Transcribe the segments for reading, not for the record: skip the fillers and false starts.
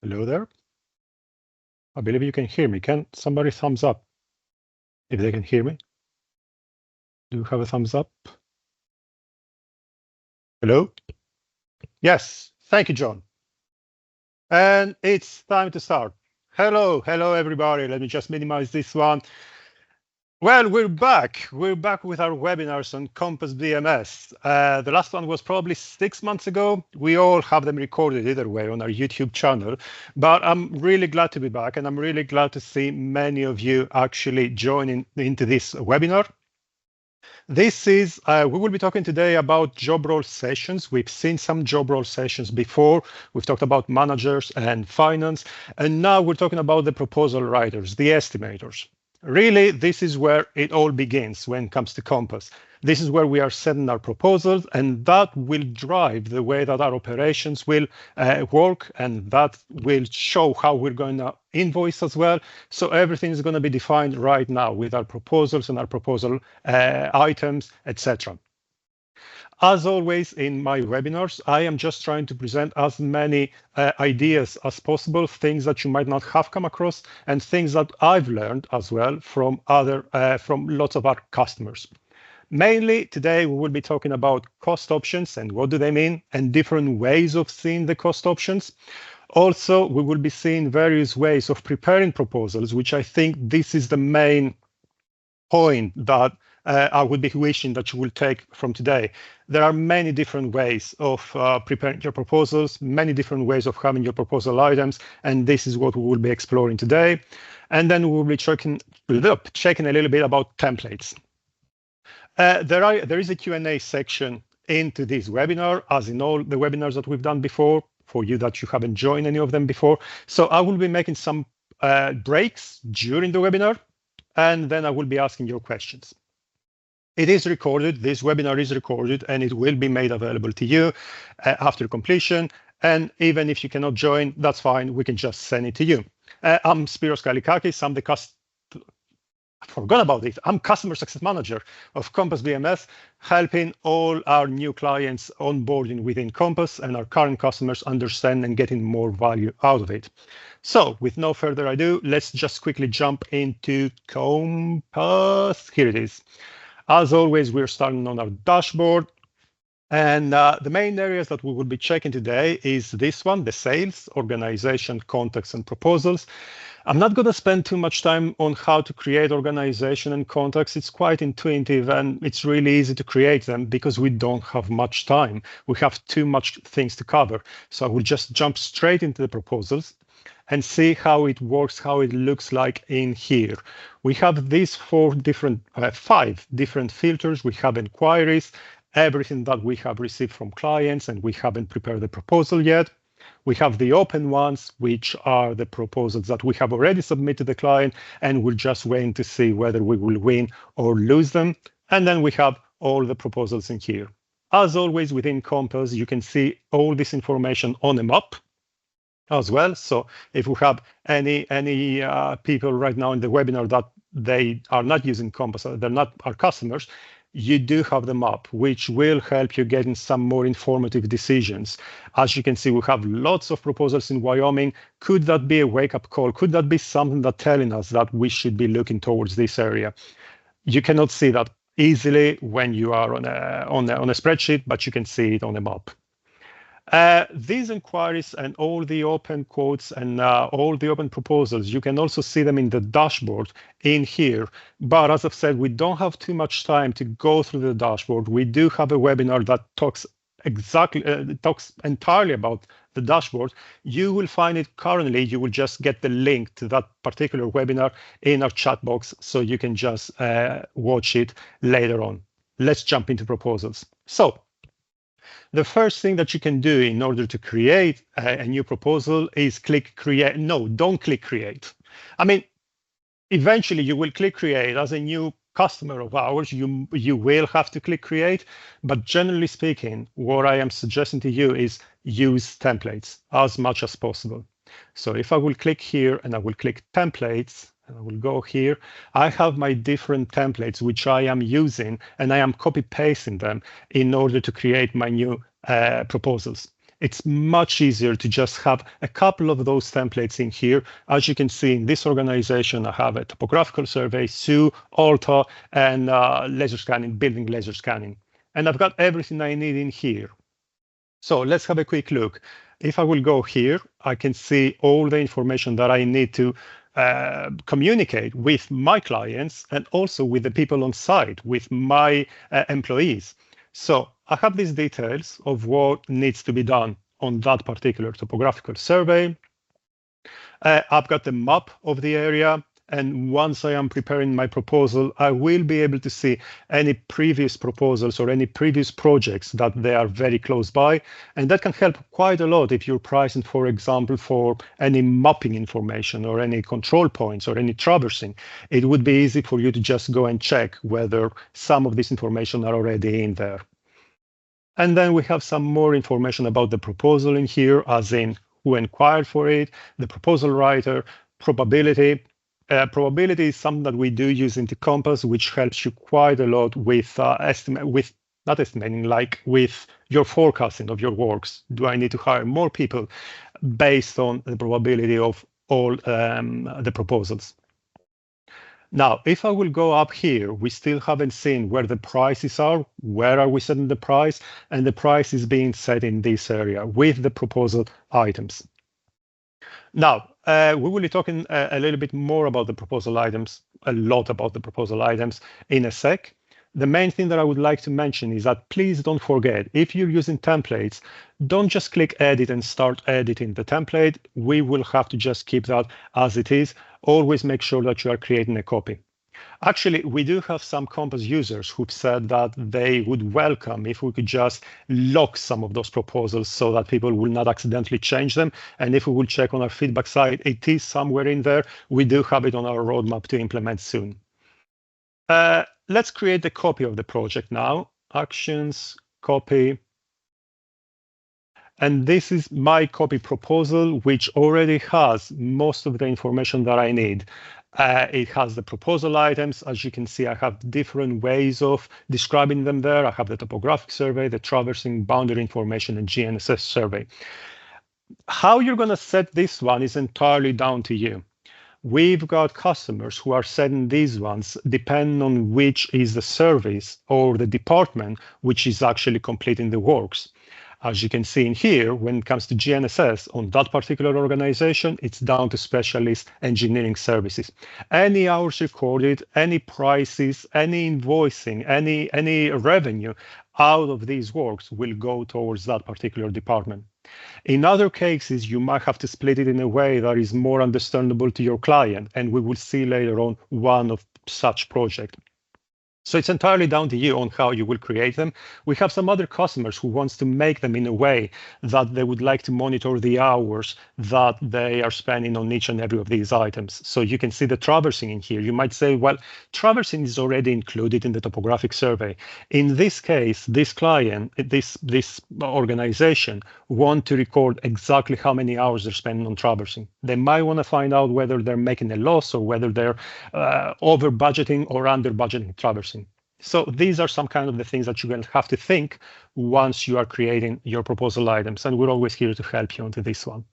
Hello there. I believe you can hear me. Can somebody thumbs up if they can hear me? Do you have a thumbs up? Hello? Yes. Thank you, John. And it's time to start. Hello, everybody. Let me just minimize this one. Well, we're back. We're back with our webinars on Kompass BMS. The last one was probably 6 months ago. We all have them recorded either way on our YouTube channel. But I'm really glad to be back, and I'm really glad to see many of you actually joining into this webinar. This is, we will be talking today about job role sessions. We've seen some job role sessions before. We've talked about managers and finance, and now we're talking about the proposal writers, the estimators. Really, this is where it all begins when it comes to Kompass. This is where we are setting our proposals, and that will drive the way that our operations will work, and that will show how we're going to invoice as well. So everything is going to be defined right now with our proposals and our proposal items, etc. As always in my webinars, I am just trying to present as many ideas as possible, things that you might not have come across, and things that I've learned as well from lots of our customers. Mainly today, we will be talking about cost options and what do they mean, and different ways of seeing the cost options. Also, we will be seeing various ways of preparing proposals, which I think this is the main point that I would be wishing that you will take from today. There are many different ways of preparing your proposals, many different ways of having your proposal items, and this is what we will be exploring today. And then we will be checking a little bit about templates. There is a Q&A section into this webinar, as in all the webinars that we've done before, for you that you haven't joined any of them before. So I will be making some breaks during the webinar, and then I will be asking your questions. It is recorded, this webinar is recorded, and it will be made available to you after completion. And even if you cannot join, that's fine, we can just send it to you. I'm Spiros Kalikakis, I forgot about it. I'm Customer Success Manager of Kompass BMS, helping all our new clients onboarding within Kompass and our current customers understand and getting more value out of it. So with no further ado, let's just quickly jump into Kompass. Here it is. As always, we're starting on our dashboard. And the main areas that we will be checking today is this one, the sales, organization, contacts, and proposals. I'm not going to spend too much time on how to create organization and contacts. It's quite intuitive and it's really easy to create them because we don't have much time. We have too much things to cover. So I will just jump straight into the proposals and see how it works, how it looks like in here. We have these five different filters. We have inquiries, everything that we have received from clients, and we haven't prepared the proposal yet. We have the open ones, which are the proposals that we have already submitted to the client, and we're just waiting to see whether we will win or lose them. And then we have all the proposals in here. As always, within Kompass, you can see all this information on a map as well. So if we have any people right now in the webinar that they are not using Kompass, they're not our customers, you do have the map, which will help you get in some more informative decisions. As you can see, we have lots of proposals in Wyoming. Could that be a wake-up call? Could that be something that telling us that we should be looking towards this area? You cannot see that easily when you are on a spreadsheet, but you can see it on a map. These inquiries and all the open quotes and all the open proposals, you can also see them in the dashboard in here. But as I've said, we don't have too much time to go through the dashboard. We do have a webinar that talks entirely about the dashboard. You will find it currently. You will just get the link to that particular webinar in our chat box, so you can just watch it later on. Let's jump into proposals. So the first thing that you can do in order to create a new proposal is click create. No, don't click create. I mean, eventually you will click create. As a new customer of ours, you will have to click create. But generally speaking, what I am suggesting to you is use templates as much as possible. So if I will click here and I will click templates, and I will go here, I have my different templates, which I am using, and I am copy pasting them in order to create my new proposals. It's much easier to just have a couple of those templates in here. As you can see in this organization, I have a topographical survey, SU, Alta, and laser scanning, building laser scanning. And I've got everything I need in here. So let's have a quick look. If I will go here, I can see all the information that I need to communicate with my clients and also with the people on site, with my employees. So I have these details of what needs to be done on that particular topographical survey. I've got the map of the area. And once I am preparing my proposal, I will be able to see any previous proposals or any previous projects that they are very close by. And that can help quite a lot if you're pricing, for example, for any mapping information or any control points or any traversing. It would be easy for you to just go and check whether some of this information are already in there. And then we have some more information about the proposal in here, as in who inquired for it, the proposal writer, probability. Probability is something that we do use into Kompass, which helps you quite a lot with not estimating, like with your forecasting of your works. Do I need to hire more people based on the probability of all the proposals? Now, if I will go up here, we still haven't seen where the prices are, where are we setting the price, and the price is being set in this area with the proposal items. Now, we will be talking a little bit more about the proposal items, a lot about the proposal items in a sec. The main thing that I would like to mention is that please don't forget, if you're using templates, don't just click edit and start editing the template. We will have to just keep that as it is. Always make sure that you are creating a copy. Actually, we do have some Kompass users who've said that they would welcome if we could just lock some of those proposals so that people will not accidentally change them. And if we will check on our feedback side, it is somewhere in there. We do have it on our roadmap to implement soon. Let's create the copy of the project now. Actions, copy. And this is my copy proposal, which already has most of the information that I need. It has the proposal items. As you can see, I have different ways of describing them there. I have the topographic survey, the traversing, boundary information, and GNSS survey. How you're going to set this one is entirely down to you. We've got customers who are setting these ones depending on which is the service or the department which is actually completing the works. As you can see in here, when it comes to GNSS on that particular organization, it's down to specialist engineering services. Any hours recorded, any prices, any invoicing, any revenue out of these works will go towards that particular department. In other cases, you might have to split it in a way that is more understandable to your client, and we will see later on one of such projects. So it's entirely down to you on how you will create them. We have some other customers who wants to make them in a way that they would like to monitor the hours that they are spending on each and every of these items. So you can see the traversing in here. You might say, well, traversing is already included in the topographic survey. In this case, this client, this organization want to record exactly how many hours they're spending on traversing. They might want to find out whether they're making a loss or whether they're over budgeting or under budgeting traversing. So these are some kind of the things that you will have to think once you are creating your proposal items, and we're always here to help you onto this one.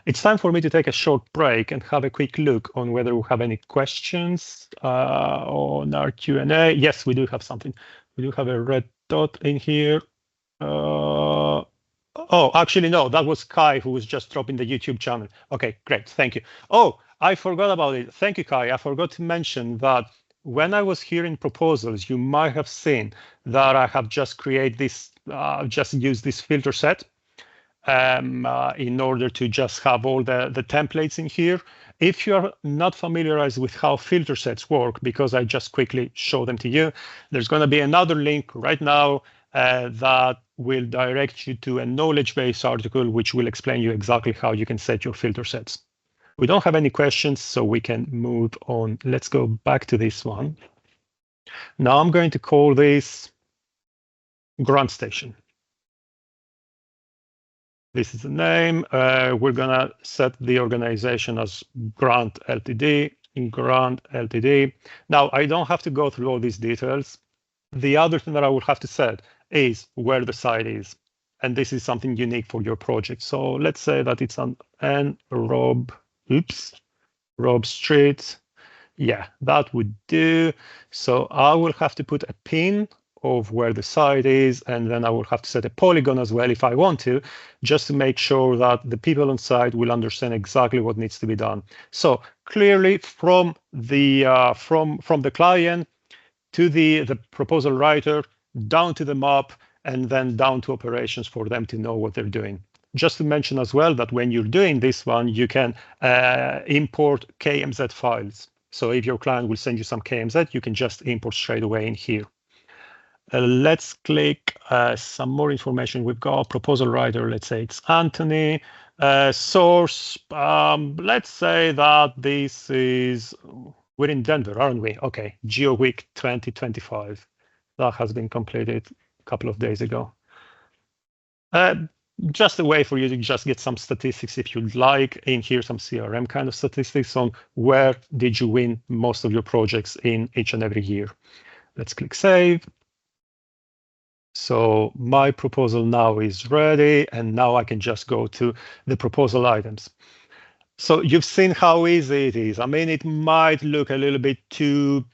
It's time for me to take a short break and have a quick look on whether we have any questions on our Q&A. Yes, we do have something. We do have a red dot in here. Oh, actually, no, that was Kai who was just dropping the YouTube channel. Okay, great, thank you. Oh, I forgot about it. Thank you, Kai. I forgot to mention that when I was hearing proposals, you might have seen that I have just created this, just used this filter set in order to just have all the templates in here. If you're not familiarized with how filter sets work, because I just quickly show them to you, there's going to be another link right now that will direct you to a knowledge base article, which will explain you exactly how you can set your filter sets. We don't have any questions, so we can move on. Let's go back to this one. Now I'm going to call this Grant Station. This is the name. We're going to set the organization as Grant Ltd. Grant Ltd. Now, I don't have to go through all these details. The other thing that I will have to set is where the site is. and this is something unique for your project. So let's say that it's on Rob Street. Yeah, that would do. So I will have to put a pin of where the site is, and then I will have to set a polygon as well if I want to, just to make sure that the people on site will understand exactly what needs to be done. So clearly from the client to the proposal writer, down to the map, and then down to operations for them to know what they're doing. Just to mention as well that when you're doing this one, you can import KMZ files. So if your client will send you some KMZ, you can just import straight away in here. Let's click some more information. We've got proposal writer. Let's say it's Anthony. Source. Let's say that this is, we're in Denver, aren't we? Okay, Geo Week 2025. That has been completed a couple of days ago. Just a way for you to just get some statistics if you'd like. In here, some CRM kind of statistics on where did you win most of your projects in each and every year. Let's click save. So my proposal now is ready, and now I can just go to the proposal items. So you've seen how easy it is. I mean, it might look a little bit too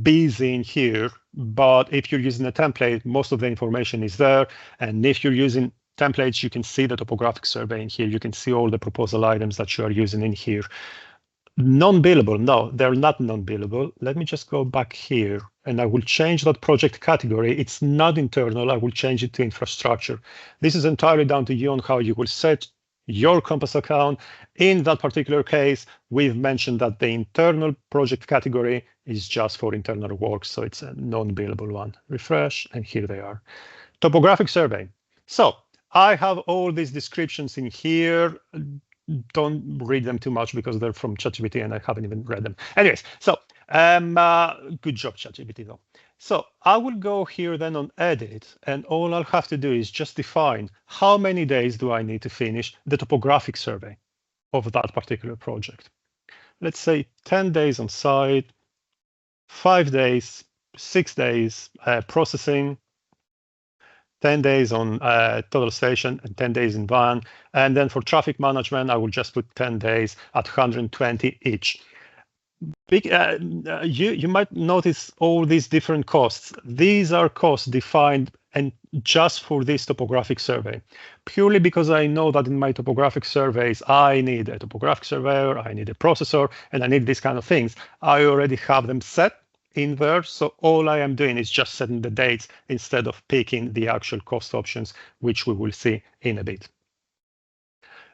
busy in here, but if you're using a template, most of the information is there. And if you're using templates, you can see the topographic survey in here. You can see all the proposal items that you are using in here. Non-billable, no, they're not non-billable. Let me just go back here and I will change that project category. It's not internal. I will change it to infrastructure. This is entirely down to you on how you will set your Kompass account. In that particular case, we've mentioned that the internal project category is just for internal work, so it's a non-billable one. Refresh, and here they are. Topographic survey. So I have all these descriptions in here. Don't read them too much because they're from ChatGPT and I haven't even read them. Anyways, so good job, ChatGPT, though. So I will go here then on edit, and all I'll have to do is just define how many days do I need to finish the topographic survey of that particular project. Let's say 10 days on site, 5 days, 6 days processing, 10 days on total station and 10 days in van. And then for traffic management, I will just put 10 days at 120 each. You might notice all these different costs. These are costs defined and just for this topographic survey, purely because I know that in my topographic surveys, I need a topographic surveyor, I need a processor, and I need these kind of things. I already have them set in there. So all I am doing is just setting the dates instead of picking the actual cost options, which we will see in a bit.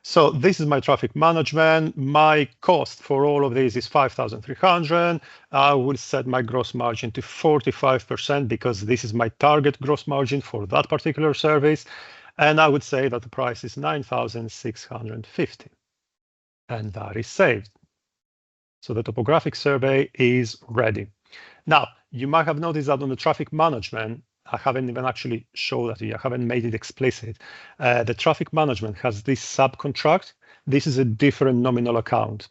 So this is my traffic management. My cost for all of these is 5,300. I will set my gross margin to 45% because this is my target gross margin for that particular service. And I would say that the price is 9,650. And that is saved. So the topographic survey is ready. Now, you might have noticed that on the traffic management, I haven't even actually showed that to you. I haven't made it explicit. The traffic management has this subcontract. This is a different nominal account.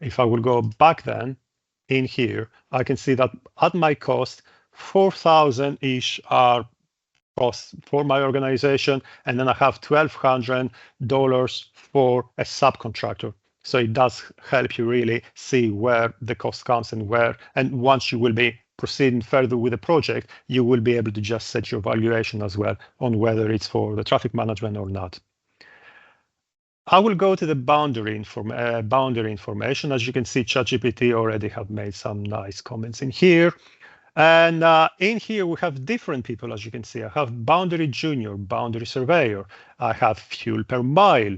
If I will go back then in here, I can see that at my cost, 4,000-ish are costs for my organization. And then I have $1,200 for a subcontractor. So it does help you really see where the cost comes and where. And once you will be proceeding further with the project, you will be able to just set your valuation as well on whether it's for the traffic management or not. I will go to the boundary information. As you can see, ChatGPT already have made some nice comments in here. And in here, we have different people, as you can see. I have boundary junior, boundary surveyor. I have fuel per mile.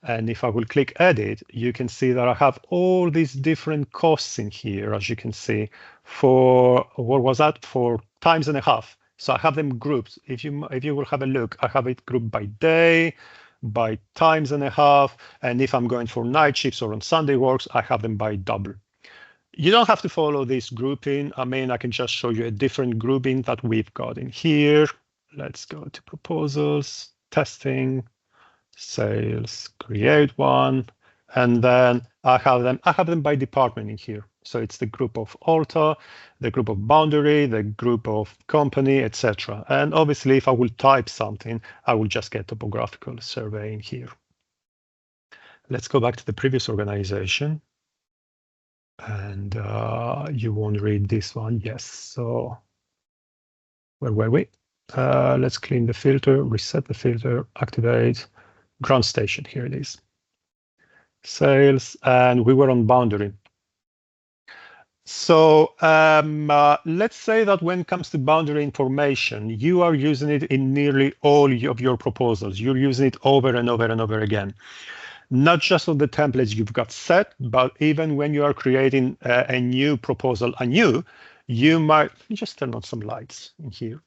And if I will click edit, you can see that I have all these different costs in here, as you can see, for, what was that? For times and a half. So I have them grouped. If you will have a look, I have it grouped by day, by times and a half. And if I'm going for night shifts or on Sunday works, I have them by double. You don't have to follow this grouping. I mean, I can just show you a different grouping that we've got in here. Let's go to proposals, testing, sales, create one. And then I have them by department in here. So it's the group of Alta, the group of boundary, the group of company, etc. And obviously, if I will type something, I will just get topographical survey in here. Let's go back to the previous organization. And you won't read this one. Yes. So where were we? Let's clean the filter, reset the filter, activate ground station. Here it is. Sales, and we were on boundary. So let's say that when it comes to boundary information, you are using it in nearly all of your proposals. You're using it over and over and over again. Not just on the templates you've got set, but even when you are creating a new proposal anew, you might just turn on some lights in here.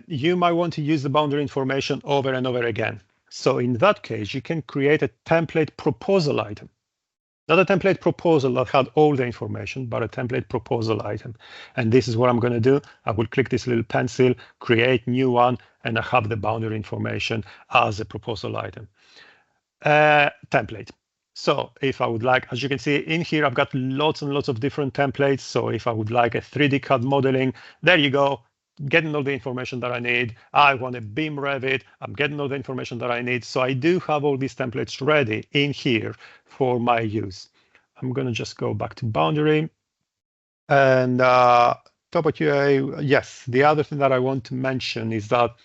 You might want to use the boundary information over and over again. So in that case, you can create a template proposal item. Not a template proposal that had all the information, but a template proposal item. And this is what I'm going to do. I will click this little pencil, create new one, and I have the boundary information as a proposal item. Template. So if I would like, as you can see in here, I've got lots and lots of different templates. So if I would like a 3D CAD modeling, there you go. Getting all the information that I need. I want a BIM Revit. I'm getting all the information that I need. So I do have all these templates ready in here for my use. I'm going to just go back to boundary. And TopoQA, yes, the other thing that I want to mention is that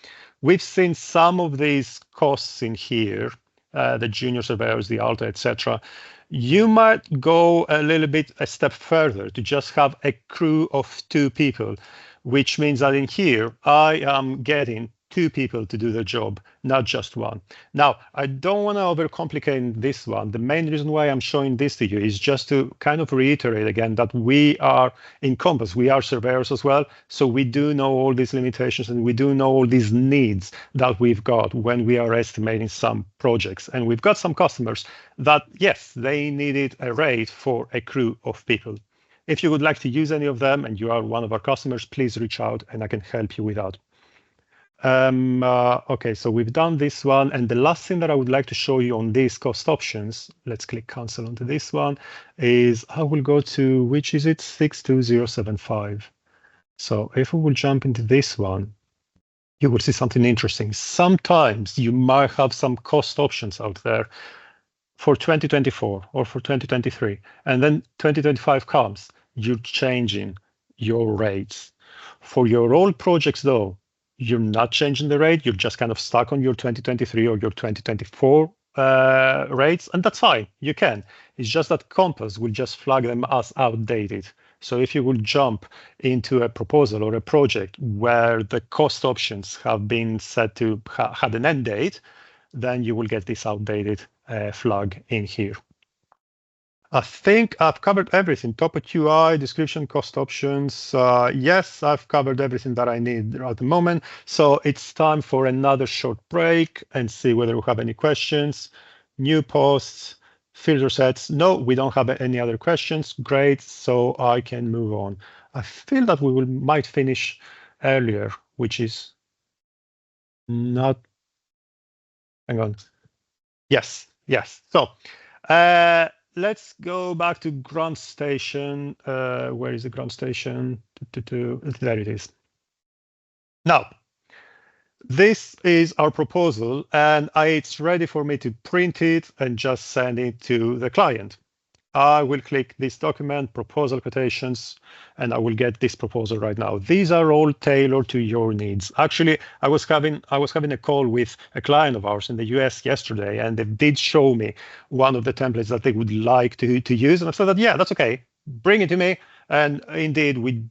we've seen some of these costs in here, the junior surveyors, the Alta, etc. You might go a step further to just have a crew of 2 people, which means that in here, I am getting 2 people to do the job, not just 1. Now, I don't want to overcomplicate this one. The main reason why I'm showing this to you is just to kind of reiterate again that we are in Kompass, we are surveyors as well. So we do know all these limitations and we do know all these needs that we've got when we are estimating some projects. And we've got some customers that, yes, they needed a rate for a crew of people. If you would like to use any of them and you are one of our customers, please reach out and I can help you with that. Okay, so we've done this one. And the last thing that I would like to show you on these cost options, let's click cancel onto this one, is I will go to, which is it, 62075. So if we will jump into this one, you will see something interesting. Sometimes you might have some cost options out there for 2024 or for 2023, and then 2025 comes, you're changing your rates. For your old projects, though, you're not changing the rate. You're just kind of stuck on your 2023 or your 2024 rates, and that's fine. You can. It's just that Kompass will just flag them as outdated. So if you will jump into a proposal or a project where the cost options have been set to had an end date, then you will get this outdated flag in here. I think I've covered everything. Topo QI, description, cost options. Yes, I've covered everything that I need at the moment. So it's time for another short break and see whether we have any questions. New posts, filter sets. No, we don't have any other questions. Great. So I can move on. I feel that we might finish earlier, which is not. Hang on. Yes, yes. So let's go back to ground station. Where is the ground station? There it is. Now, this is our proposal, and it's ready for me to print it and just send it to the client. I will click this document, proposal quotations, and I will get this proposal right now. These are all tailored to your needs. Actually, I was having a call with a client of ours in the US yesterday, and they did show me one of the templates that they would like to use. And I said that, yeah, that's okay. Bring it to me. And indeed, we've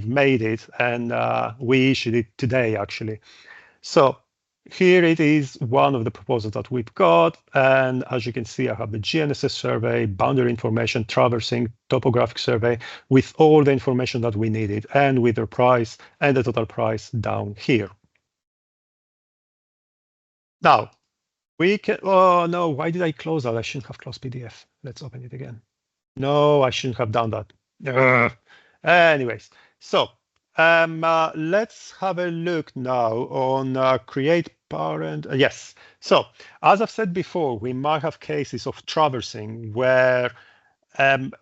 made it, and we issued it today, actually. So here it is, one of the proposals that we've got. And as you can see, I have the GNSS survey, boundary information, traversing, topographic survey with all the information that we needed and with the price and the total price down here. Now, we can, oh no, why did I close that? I shouldn't have closed PDF. Let's open it again. No, I shouldn't have done that. Anyways, so let's have a look now on create parent. Yes. So as I've said before, we might have cases of traversing where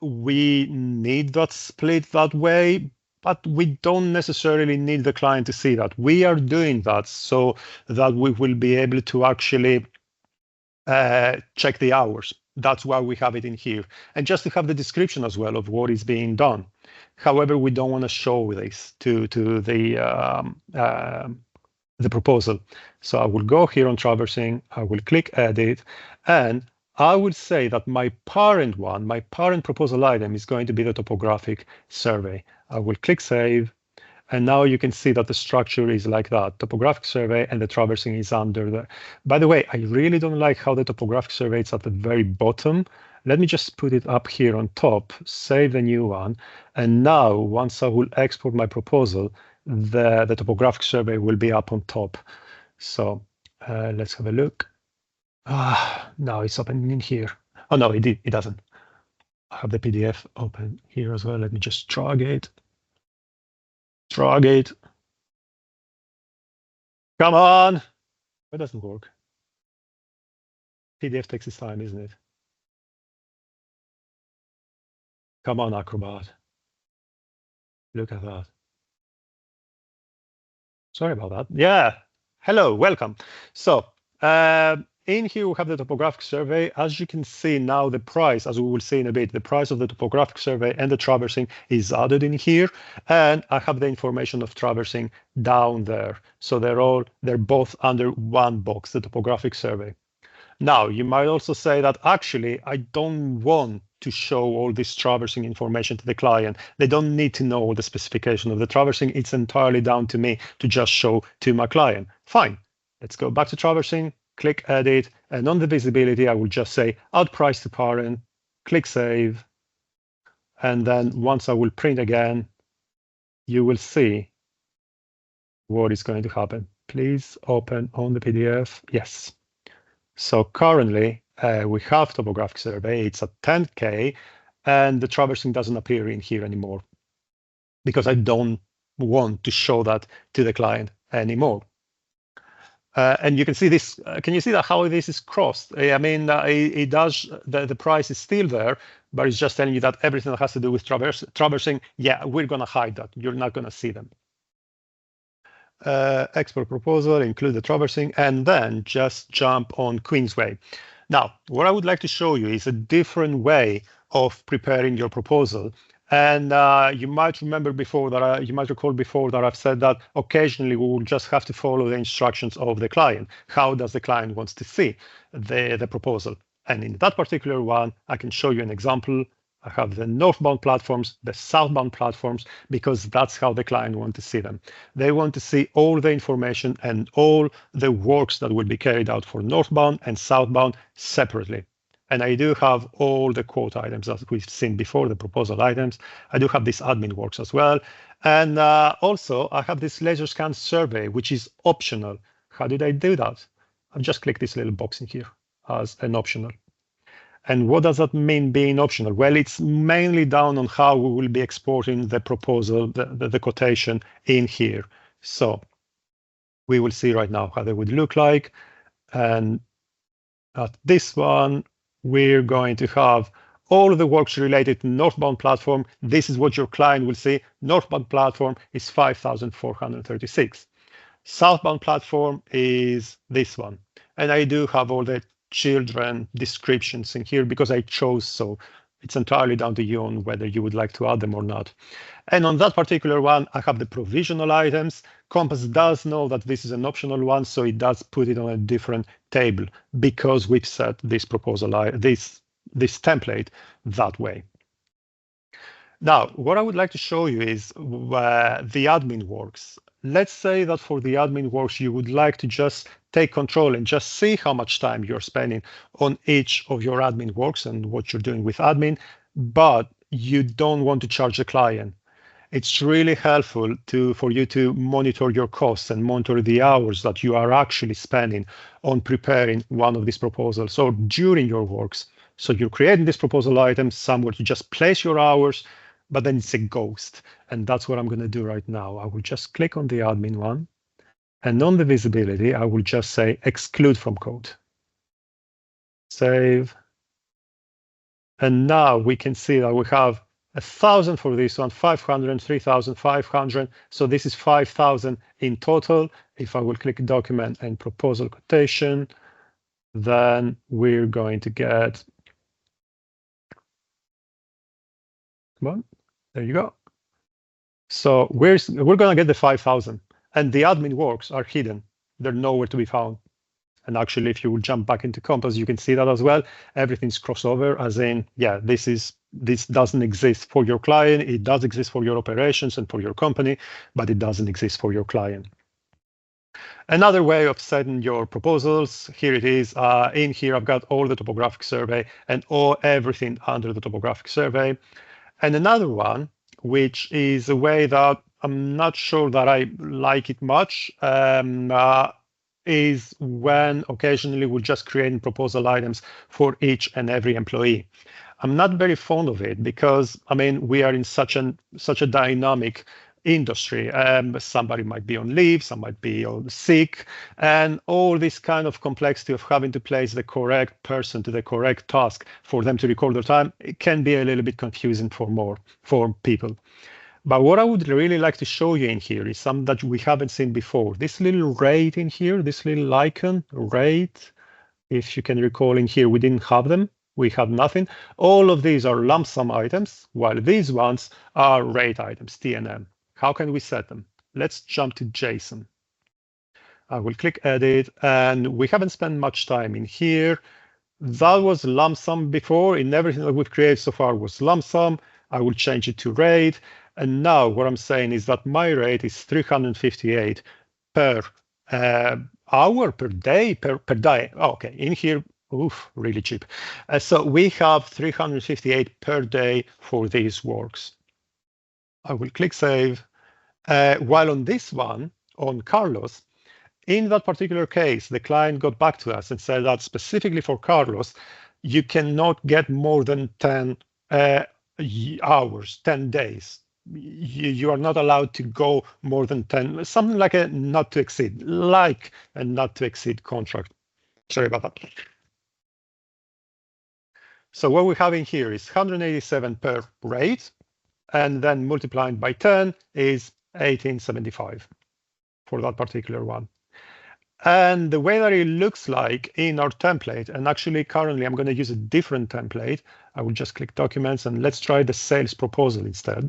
we need that split that way, but we don't necessarily need the client to see that. We are doing that so that we will be able to actually check the hours. That's why we have it in here. And just to have the description as well of what is being done. However, we don't want to show this to the proposal. So I will go here on traversing, I will click edit, and I will say that my parent one, my parent proposal item is going to be the topographic survey. I will click save, and now you can see that the structure is like that, topographic survey, and the traversing is under there. By the way, I really don't like how the topographic survey is at the very bottom. Let me just put it up here on top, save the new one. And now, once I will export my proposal, the topographic survey will be up on top. So let's have a look. Now it's open in here. Oh, no, it doesn't. I have the PDF open here as well. Let me just drag it. Drag it. Come on. It doesn't work. PDF takes its time, isn't it? Come on, Acrobat. Look at that. Sorry about that. Yeah. Hello, welcome. So in here we have the topographic survey. As you can see now, the price, as we will see in a bit, the price of the topographic survey and the traversing is added in here. And I have the information of traversing down there. So they're both under one box, the topographic survey. Now, you might also say that actually, I don't want to show all this traversing information to the client. They don't need to know all the specification of the traversing. It's entirely down to me to just show to my client. Fine. Let's go back to traversing, click edit, and on the visibility, I will just say add price to parent, click save. And then once I will print again, you will see what is going to happen. Please open on the PDF. Yes. So currently, we have topographic survey. It's at 10K, and the traversing doesn't appear in here anymore because I don't want to show that to the client anymore. And you can see this. Can you see that how this is crossed? I mean, it does. The price is still there, but it's just telling you that everything that has to do with traversing, yeah, we're going to hide that. You're not going to see them. Export proposal, include the traversing, and then just jump on Queensway. Now, what I would like to show you is a different way of preparing your proposal. And you might remember before that you might recall before that I've said that occasionally we will just have to follow the instructions of the client. How does the client wants to see the proposal? And in that particular one, I can show you an example. I have the northbound platforms, the southbound platforms, because that's how the client wants to see them. They want to see all the information and all the works that will be carried out for northbound and southbound separately. And I do have all the quote items that we've seen before, the proposal items. I do have this admin works as well. And also I have this laser scan survey, which is optional. How did I do that? I've just clicked this little box in here as an optional. And what does that mean being optional? Well, it's mainly down on how we will be exporting the proposal, the quotation in here. So we will see right now how they would look like. And at this one, we're going to have all of the works related to northbound platform. This is what your client will see. Northbound platform is 5,436. Southbound platform is this one. And I do have all the children descriptions in here because I chose so. It's entirely down to you on whether you would like to add them or not. And on that particular one, I have the provisional items. Kompass does know that this is an optional one, so it does put it on a different table because we've set this proposal, this template that way. Now, what I would like to show you is the admin works. Let's say that for the admin works, you would like to just take control and just see how much time you're spending on each of your admin works and what you're doing with admin, but you don't want to charge the client. It's really helpful for you to monitor your costs and monitor the hours that you are actually spending on preparing one of these proposals. So during your works, so you're creating this proposal item somewhere to just place your hours, but then it's a ghost. And that's what I'm going to do right now. I will just click on the admin one. And on the visibility, I will just say exclude from code. Save. And now we can see that we have 1,000 for this one, 500, 3,500. So this is 5,000 in total. If I will click document and proposal quotation, then we're going to get, come on, there you go. So we're going to get the 5,000, and the admin works are hidden. They're nowhere to be found. And actually, if you will jump back into Kompass, you can see that as well. Everything's crossover, as in, yeah, this doesn't exist for your client. It does exist for your operations and for your company, but it doesn't exist for your client. Another way of setting your proposals, here it is. In here, I've got all the topographic survey and everything under the topographic survey. And another one, which is a way that I'm not sure that I like it much, is when occasionally we're just creating proposal items for each and every employee. I'm not very fond of it because, I mean, we are in such a dynamic industry. Somebody might be on leave, some might be sick, and all this kind of complexity of having to place the correct person to the correct task for them to record their time, it can be a little bit confusing for people. But what I would really like to show you in here is something that we haven't seen before. This little rate in here, this little icon, rate, if you can recall in here, we didn't have them. We have nothing. All of these are lump sum items, while these ones are rate items, TNM. How can we set them? Let's jump to JSON. I will click edit, and we haven't spent much time in here. That was lump sum before. In everything that we've created so far was lump sum. I will change it to rate. And now what I'm saying is that my rate is 358 per hour, per day, per day. Okay, in here, oof, really cheap. So we have 358 per day for these works. I will click save. While on this one, on Carlos, in that particular case, the client got back to us and said that specifically for Carlos, you cannot get more than 10 hours, 10 days. You are not allowed to go more than 10, something like a not to exceed, like a not to exceed contract. Sorry about that. So what we're having here is 187 per rate, and then multiplying by 10 is 1875 for that particular one. And the way that it looks like in our template, and actually currently I'm going to use a different template. I will just click documents and let's try the sales proposal instead.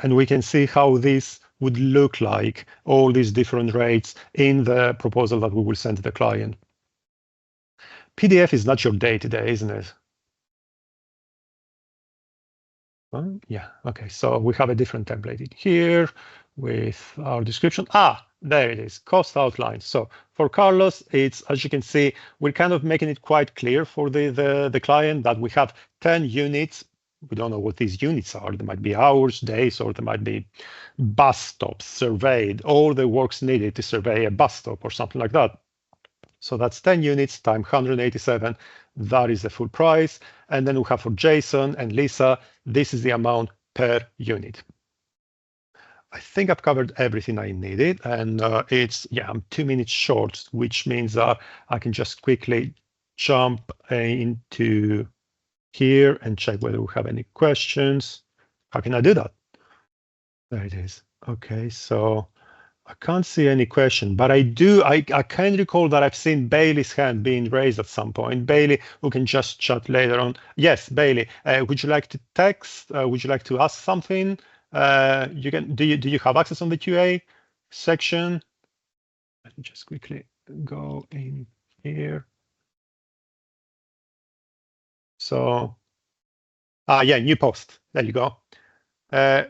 And we can see how this would look like, all these different rates in the proposal that we will send to the client. PDF is not your day-to-day, isn't it? Yeah, okay, so we have a different template in here with our description. There it is, cost outline. So for Carlos, it's, as you can see, we're kind of making it quite clear for the client that we have 10 units. We don't know what these units are. There might be hours, days, or there might be bus stops surveyed, all the works needed to survey a bus stop or something like that. So that's 10 units times 187. That is the full price. And then we have for Jason and Lisa, this is the amount per unit. I think I've covered everything I needed, and I'm 2 minutes short, which means I can just quickly jump into here and check whether we have any questions. How can I do that? There it is. Okay, so I can't see any question, but I can recall that I've seen Bailey's hand being raised at some point. Bailey, who can just chat later on. Yes, Bailey, would you like to text? Would you like to ask something? You can. Do you have access on the QA section? Let me just quickly go in here. So, yeah, new post. There you go.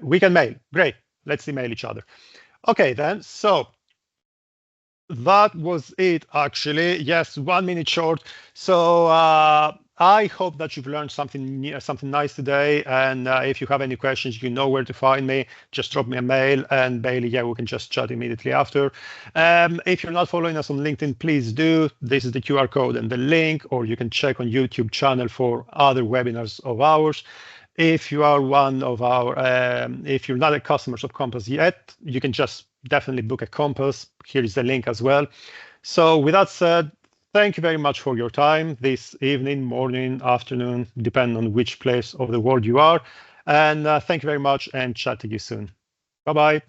We can mail. Great. Let's email each other. Okay, then. So that was it, actually. Yes, 1 minute short. So I hope that you've learned something nice today. And if you have any questions, you know where to find me. Just drop me a mail, and Bailey, yeah, we can just chat immediately after. If you're not following us on LinkedIn, please do. This is the QR code and the link, or you can check on YouTube channel for other webinars of ours. If you are one of our, if you're not a customer of Kompass yet, you can just definitely book a Kompass. Here is the link as well. So with that said, thank you very much for your time this evening, morning, afternoon, depending on which place of the world you are. And thank you very much and chat to you soon. Bye-bye.